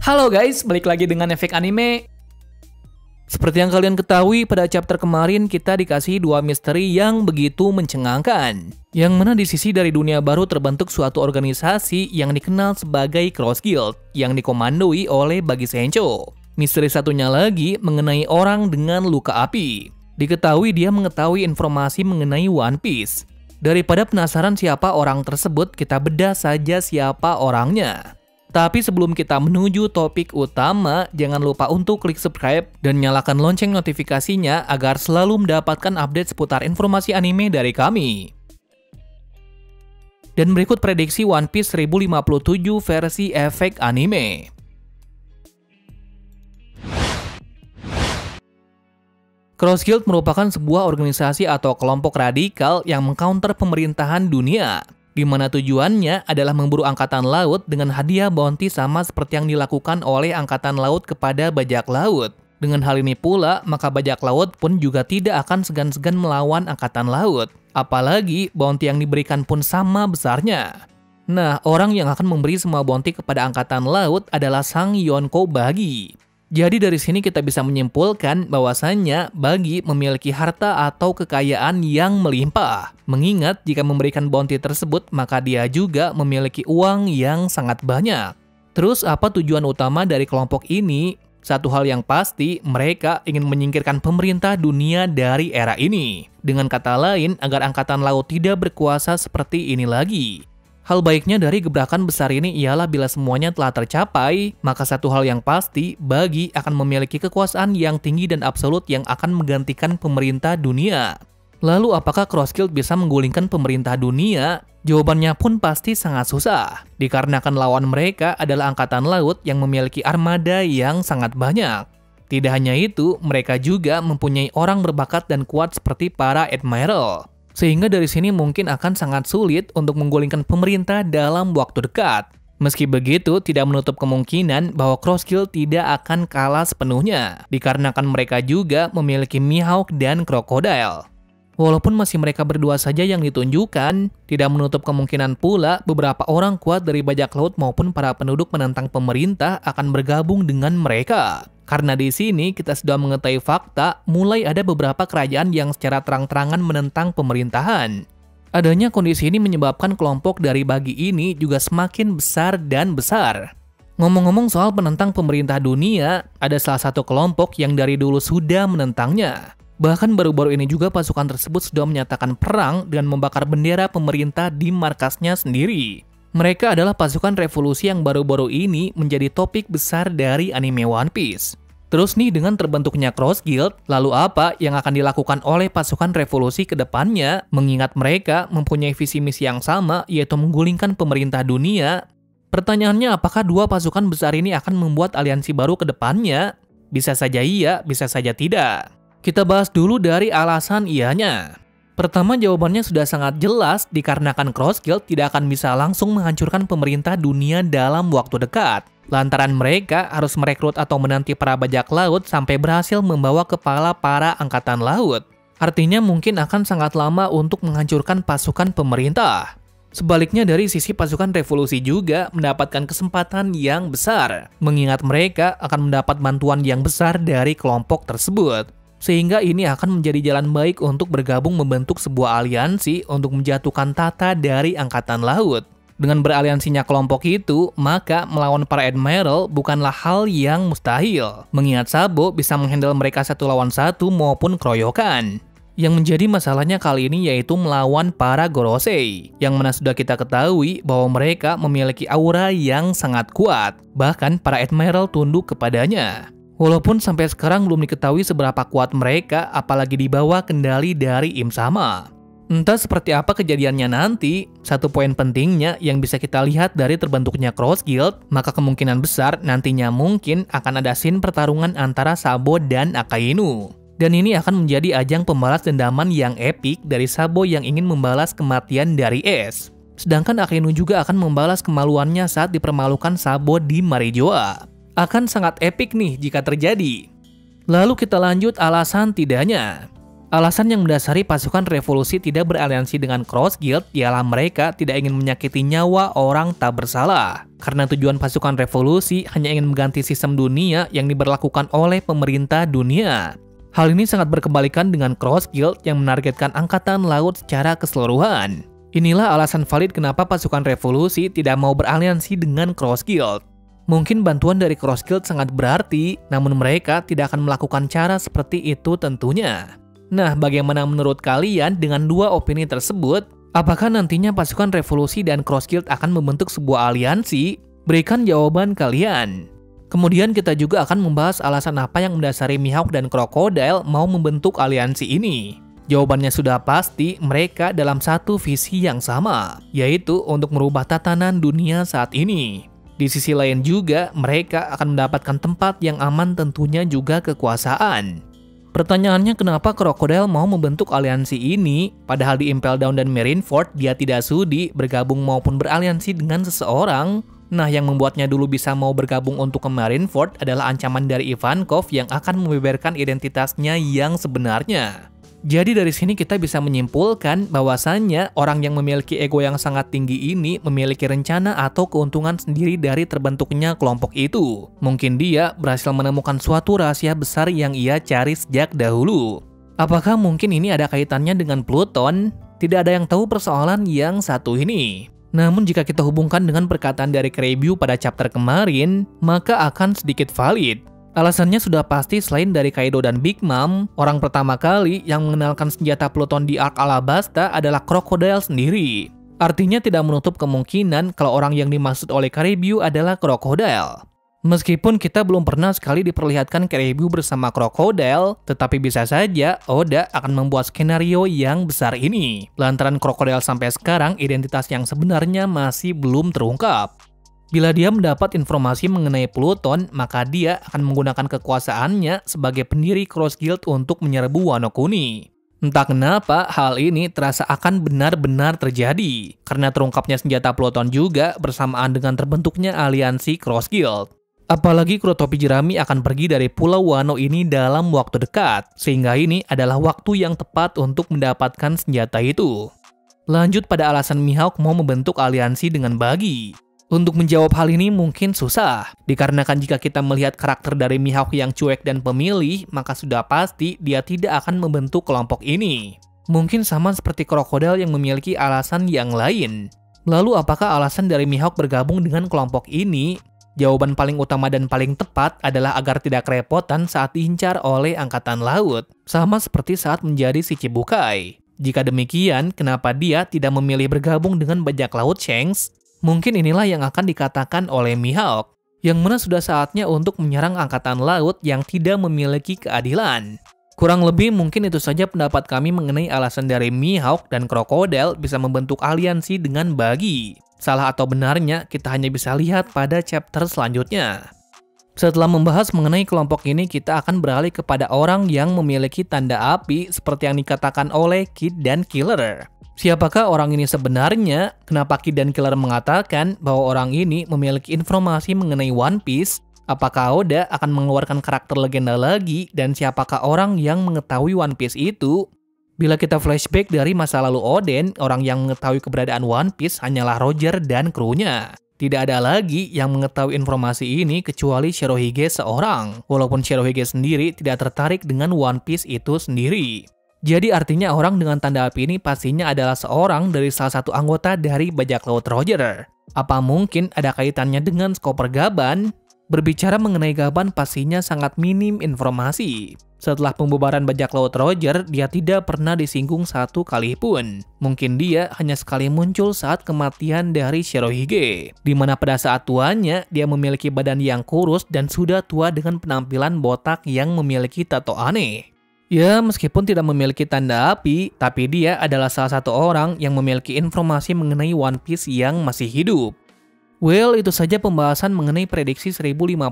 Halo guys, balik lagi dengan Efek Anime. Seperti yang kalian ketahui, pada chapter kemarin kita dikasih dua misteri yang begitu mencengangkan. Yang mana di sisi dari dunia baru terbentuk suatu organisasi yang dikenal sebagai Cross Guild yang dikomandoi oleh Bagi Sencho. Misteri satunya lagi mengenai orang dengan luka api. Diketahui dia mengetahui informasi mengenai One Piece. Daripada penasaran siapa orang tersebut, kita bedah saja siapa orangnya. Tapi sebelum kita menuju topik utama, jangan lupa untuk klik subscribe dan nyalakan lonceng notifikasinya agar selalu mendapatkan update seputar informasi anime dari kami. Dan berikut prediksi One Piece 1057 versi Efek Anime. Cross Guild merupakan sebuah organisasi atau kelompok radikal yang mengcounter pemerintahan dunia, di mana tujuannya adalah memburu angkatan laut dengan hadiah bounty sama seperti yang dilakukan oleh angkatan laut kepada bajak laut. Dengan hal ini pula, maka bajak laut pun juga tidak akan segan-segan melawan angkatan laut. Apalagi bounty yang diberikan pun sama besarnya. Nah, orang yang akan memberi semua bounty kepada angkatan laut adalah Sang Yonko Bagi. Jadi dari sini kita bisa menyimpulkan bahwasannya Bagi memiliki harta atau kekayaan yang melimpah. Mengingat jika memberikan bounty tersebut maka dia juga memiliki uang yang sangat banyak. Terus apa tujuan utama dari kelompok ini? Satu hal yang pasti, mereka ingin menyingkirkan pemerintah dunia dari era ini. Dengan kata lain, agar angkatan laut tidak berkuasa seperti ini lagi. Hal baiknya dari gebrakan besar ini ialah bila semuanya telah tercapai, maka satu hal yang pasti, Bagi akan memiliki kekuasaan yang tinggi dan absolut yang akan menggantikan pemerintah dunia. Lalu apakah Cross Guild bisa menggulingkan pemerintah dunia? Jawabannya pun pasti sangat susah, dikarenakan lawan mereka adalah angkatan laut yang memiliki armada yang sangat banyak. Tidak hanya itu, mereka juga mempunyai orang berbakat dan kuat seperti para Admiral. Sehingga dari sini mungkin akan sangat sulit untuk menggulingkan pemerintah dalam waktu dekat. Meski begitu, tidak menutup kemungkinan bahwa Cross Guild tidak akan kalah sepenuhnya, dikarenakan mereka juga memiliki Mihawk dan Crocodile. Walaupun masih mereka berdua saja yang ditunjukkan, tidak menutup kemungkinan pula beberapa orang kuat dari bajak laut maupun para penduduk penentang pemerintah akan bergabung dengan mereka. Karena di sini kita sudah mengetahui fakta, mulai ada beberapa kerajaan yang secara terang-terangan menentang pemerintahan. Adanya kondisi ini menyebabkan kelompok dari Bagi ini juga semakin besar dan besar. Ngomong-ngomong soal penentang pemerintah dunia, ada salah satu kelompok yang dari dulu sudah menentangnya. Bahkan baru-baru ini juga pasukan tersebut sudah menyatakan perang dan membakar bendera pemerintah di markasnya sendiri. Mereka adalah pasukan revolusi yang baru-baru ini menjadi topik besar dari anime One Piece. Terus nih dengan terbentuknya Cross Guild, lalu apa yang akan dilakukan oleh pasukan revolusi ke depannya mengingat mereka mempunyai visi misi yang sama yaitu menggulingkan pemerintah dunia? Pertanyaannya apakah dua pasukan besar ini akan membuat aliansi baru ke depannya? Bisa saja iya, bisa saja tidak. Kita bahas dulu dari alasan ianya. Pertama, jawabannya sudah sangat jelas dikarenakan Cross Guild tidak akan bisa langsung menghancurkan pemerintah dunia dalam waktu dekat. Lantaran mereka harus merekrut atau menanti para bajak laut sampai berhasil membawa kepala para angkatan laut. Artinya mungkin akan sangat lama untuk menghancurkan pasukan pemerintah. Sebaliknya dari sisi pasukan revolusi juga mendapatkan kesempatan yang besar, mengingat mereka akan mendapat bantuan yang besar dari kelompok tersebut. Sehingga ini akan menjadi jalan baik untuk bergabung membentuk sebuah aliansi untuk menjatuhkan tata dari angkatan laut. Dengan beraliansinya kelompok itu, maka melawan para Admiral bukanlah hal yang mustahil. Mengingat Sabo bisa menghandle mereka satu lawan satu maupun keroyokan. Yang menjadi masalahnya kali ini yaitu melawan para Gorosei, yang mana sudah kita ketahui bahwa mereka memiliki aura yang sangat kuat. Bahkan para Admiral tunduk kepadanya. Walaupun sampai sekarang belum diketahui seberapa kuat mereka, apalagi di bawah kendali dari Im Sama. Entah seperti apa kejadiannya nanti, satu poin pentingnya yang bisa kita lihat dari terbentuknya Cross Guild, maka kemungkinan besar nantinya mungkin akan ada scene pertarungan antara Sabo dan Akainu. Dan ini akan menjadi ajang pembalas dendaman yang epik dari Sabo yang ingin membalas kematian dari Ace. Sedangkan Akainu juga akan membalas kemaluannya saat dipermalukan Sabo di Marijoa. Akan sangat epik nih jika terjadi. Lalu kita lanjut alasan tidaknya. Alasan yang mendasari pasukan revolusi tidak beraliansi dengan Cross Guild ialah mereka tidak ingin menyakiti nyawa orang tak bersalah. Karena tujuan pasukan revolusi hanya ingin mengganti sistem dunia yang diberlakukan oleh pemerintah dunia. Hal ini sangat berkebalikan dengan Cross Guild yang menargetkan angkatan laut secara keseluruhan. Inilah alasan valid kenapa pasukan revolusi tidak mau beraliansi dengan Cross Guild. Mungkin bantuan dari Cross Guild sangat berarti, namun mereka tidak akan melakukan cara seperti itu tentunya. Nah, bagaimana menurut kalian dengan dua opini tersebut? Apakah nantinya pasukan revolusi dan Cross Guild akan membentuk sebuah aliansi? Berikan jawaban kalian. Kemudian kita juga akan membahas alasan apa yang mendasari Mihawk dan Crocodile mau membentuk aliansi ini. Jawabannya sudah pasti, mereka dalam satu visi yang sama, yaitu untuk merubah tatanan dunia saat ini. Di sisi lain juga, mereka akan mendapatkan tempat yang aman, tentunya juga kekuasaan. Pertanyaannya, kenapa Crocodile mau membentuk aliansi ini, padahal di Impel Down dan Marineford dia tidak sudi bergabung maupun beraliansi dengan seseorang? Nah, yang membuatnya dulu bisa mau bergabung untuk ke Marineford adalah ancaman dari Ivankov yang akan membeberkan identitasnya yang sebenarnya. Jadi dari sini kita bisa menyimpulkan bahwasannya orang yang memiliki ego yang sangat tinggi ini memiliki rencana atau keuntungan sendiri dari terbentuknya kelompok itu. Mungkin dia berhasil menemukan suatu rahasia besar yang ia cari sejak dahulu. Apakah mungkin ini ada kaitannya dengan Pluton? Tidak ada yang tahu persoalan yang satu ini. Namun jika kita hubungkan dengan perkataan dari Krabbeau pada chapter kemarin, maka akan sedikit valid. Alasannya sudah pasti selain dari Kaido dan Big Mom, orang pertama kali yang mengenalkan senjata Pluton di Ark Alabasta adalah Crocodile sendiri. Artinya tidak menutup kemungkinan kalau orang yang dimaksud oleh Krabbeau adalah Crocodile. Meskipun kita belum pernah sekali diperlihatkan Krabbeau bersama Crocodile, tetapi bisa saja Oda akan membuat skenario yang besar ini. Lantaran Crocodile sampai sekarang identitas yang sebenarnya masih belum terungkap. Bila dia mendapat informasi mengenai Pluton, maka dia akan menggunakan kekuasaannya sebagai pendiri Cross Guild untuk menyerbu Wano Kuni. Entah kenapa hal ini terasa akan benar-benar terjadi, karena terungkapnya senjata Pluton juga bersamaan dengan terbentuknya aliansi Cross Guild. Apalagi Kurotopi Jerami akan pergi dari Pulau Wano ini dalam waktu dekat, sehingga ini adalah waktu yang tepat untuk mendapatkan senjata itu. Lanjut pada alasan Mihawk mau membentuk aliansi dengan Buggy. Untuk menjawab hal ini mungkin susah, dikarenakan jika kita melihat karakter dari Mihawk yang cuek dan pemilih, maka sudah pasti dia tidak akan membentuk kelompok ini. Mungkin sama seperti Crocodile yang memiliki alasan yang lain. Lalu apakah alasan dari Mihawk bergabung dengan kelompok ini? Jawaban paling utama dan paling tepat adalah agar tidak kerepotan saat diincar oleh Angkatan Laut, sama seperti saat menjadi Shichibukai. Jika demikian, kenapa dia tidak memilih bergabung dengan bajak laut Shanks? Mungkin inilah yang akan dikatakan oleh Mihawk, yang mana sudah saatnya untuk menyerang Angkatan Laut yang tidak memiliki keadilan. Kurang lebih mungkin itu saja pendapat kami mengenai alasan dari Mihawk dan Crocodile bisa membentuk aliansi dengan Buggy. Salah atau benarnya kita hanya bisa lihat pada chapter selanjutnya. Setelah membahas mengenai kelompok ini, kita akan beralih kepada orang yang memiliki tanda api seperti yang dikatakan oleh Kid dan Killer. Siapakah orang ini sebenarnya? Kenapa Kid dan Killer mengatakan bahwa orang ini memiliki informasi mengenai One Piece? Apakah Oda akan mengeluarkan karakter legenda lagi? Dan siapakah orang yang mengetahui One Piece itu? Bila kita flashback dari masa lalu Oden, orang yang mengetahui keberadaan One Piece hanyalah Roger dan krunya. Tidak ada lagi yang mengetahui informasi ini kecuali Shirohige seorang, walaupun Shirohige sendiri tidak tertarik dengan One Piece itu sendiri. Jadi artinya orang dengan tanda api ini pastinya adalah seorang dari salah satu anggota dari bajak laut Roger. Apa mungkin ada kaitannya dengan Skopper Gaban? Berbicara mengenai Gaban pastinya sangat minim informasi. Setelah pembubaran bajak laut Roger, dia tidak pernah disinggung satu kali pun. Mungkin dia hanya sekali muncul saat kematian dari Shirohige, di mana pada saat tuanya dia memiliki badan yang kurus dan sudah tua dengan penampilan botak yang memiliki tato aneh. Ya, meskipun tidak memiliki tanda api, tapi dia adalah salah satu orang yang memiliki informasi mengenai One Piece yang masih hidup. Well, itu saja pembahasan mengenai prediksi 1057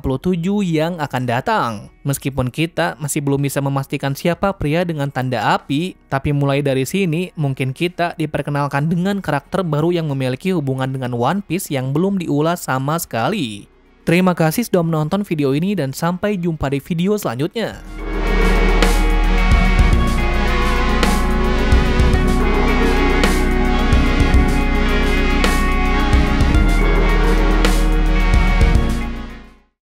yang akan datang. Meskipun kita masih belum bisa memastikan siapa pria dengan tanda api, tapi mulai dari sini mungkin kita diperkenalkan dengan karakter baru yang memiliki hubungan dengan One Piece yang belum diulas sama sekali. Terima kasih sudah menonton video ini dan sampai jumpa di video selanjutnya.